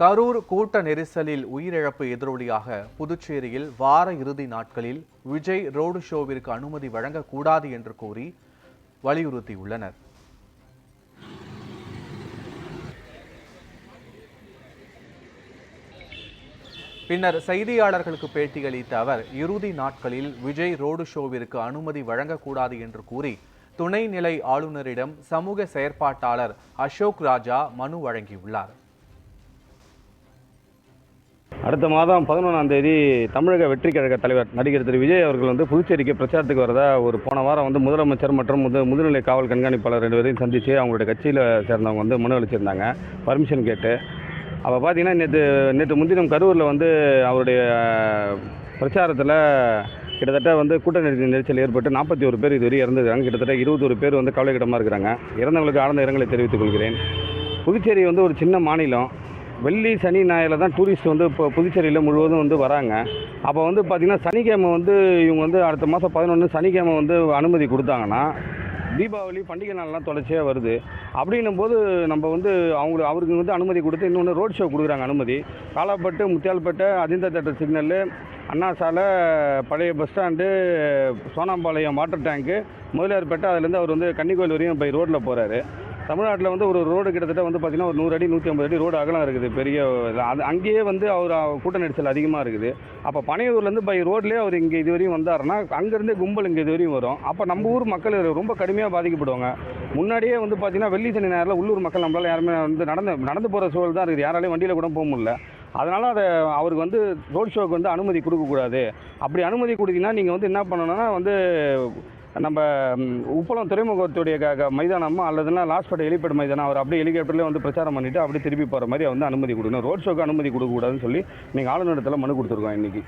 கரூர் கூட்ட நெரிசலில் உயிரிழப்பு எதிரொலியாக புதுச்சேரியில் வார இறுதி நாட்களில் விஜய் ரோடு ஷோவிற்கு அனுமதி வழங்கக்கூடாது என்று கூறி வலியுறுத்தியுள்ளனர். பின்னர் செய்தியாளர்களுக்கு பேட்டியளித்த அவர், இறுதி நாட்களில் விஜய் ரோடு ஷோவிற்கு அனுமதி வழங்கக்கூடாது என்று கூறி துணைநிலை ஆளுநரிடம் சமூக செயற்பாட்டாளர் அசோக் ராஜா மனு வழங்கியுள்ளார். அடுத்த மாதம் 11ஆம் தேதி தமிழக வெற்றி கழக தலைவர் நடிகர் திரு விஜய் அவர்கள் புதுச்சேரிக்கு பிரச்சாரத்துக்கு வரதா போன வாரம் முதலமைச்சர் மற்றும் முதுநிலை காவல் கண்காணிப்பாளர் 2 பேரையும் சந்தித்து அவங்களுடைய கட்சியில் சேர்ந்தவங்க மனு அளிச்சிருந்தாங்க, பர்மிஷன் கேட்டு. அப்போ பார்த்தீங்கன்னா நேற்று முன்தினம் கரூரில் அவருடைய பிரச்சாரத்தில் கிட்டத்தட்ட கூட்ட நெரிசல் ஏற்பட்டு 41 பேர் இதுவரை இறந்துருக்காங்க. கிட்டத்தட்ட 21 பேர் கவலைக்கிடமாக இருக்கிறாங்க. இறந்தவங்களுக்கு ஆழ்ந்த இரங்கலை தெரிவித்துக் கொள்கிறேன். புதுச்சேரி ஒரு சின்ன மாநிலம். வெள்ளி சனி ஞாயிறில் தான் டூரிஸ்ட் இப்போ புதுச்சேரியில் முழுவதும் வராங்க. அப்போ பார்த்திங்கன்னா சனிக்கிழமை இவங்க அடுத்த மாதம் 11 சனிக்கிழமை அனுமதி கொடுத்தாங்கன்னா தீபாவளி பண்டிகை நாள்லாம் தொடர்ச்சியாக வருது. அப்படின்னும் போது நம்ம அவருக்கு அனுமதி கொடுத்து இன்னொன்று ரோட் ஷோ கொடுக்குறாங்க. அனுமதி காலாப்பட்டு, முத்தியால்பேட்டை, அதிந்த தேட்டர் சிக்னலு, அண்ணா சாலை, பழைய பஸ் ஸ்டாண்டு, சோனாம்பாளையம் வாட்டர் டேங்க்கு, முதலியார்பேட்டை, அதுலேருந்து அவர் கன்னிக்கோயில் வரையும் போய் ரோட்டில் போகிறாரு. தமிழ்நாட்டில் ஒரு ரோடு கிட்டத்தட்ட பார்த்தீங்கன்னா ஒரு 100 அடி 150 அடி ரோடு அகலம் இருக்குது. பெரிய அது அங்கேயே அவர் கூட்ட நெரிசல் அதிகமாக இருக்குது. அப்போ பனையூர்லேருந்து பை ரோட்லேயே அவர் இங்கே இதுவரையும் வந்தாருன்னா அங்கேருந்தே கும்பல் இங்கே இதுவரையும் வரும். அப்போ நம்ம ஊர் மக்கள் ரொம்ப கடுமையாக பாதிக்கப்படுவாங்க. முன்னாடியே பார்த்தீங்கன்னா வெள்ளி சனி நேரில் உள்ளூர் மக்கள் நம்மளால் யாருமே நடந்து போகிற சூழல் தான் இருக்குது. யாராலையும் வண்டியில் கூட போக முடியல. அதனால் அவருக்கு ரோட் ஷோக்கு அனுமதி கொடுக்கக்கூடாது. அப்படி அனுமதி கொடுத்தீங்கன்னா நீங்கள் என்ன பண்ணணும்னா நம்ம உப்பளம் துறைமுகத்துடைய மைதானமோ அல்லதுன்னா லாஸ்பேட்டை ஹெலிபேட் மைதானம் அவர் அப்படியே ஹெலிகாப்டர்லேயே பிரச்சாரம் பண்ணிவிட்டு அப்படியே திருப்பி போகிற மாதிரி அனுமதி கொடுக்கணும். ரோட் ஷோக்கு அனுமதி கொடுக்கக்கூடாதுன்னு சொல்லி நீங்கள் ஆளுநரிடத்தில் மனு கொடுத்துருக்கோம் இன்றைக்கி.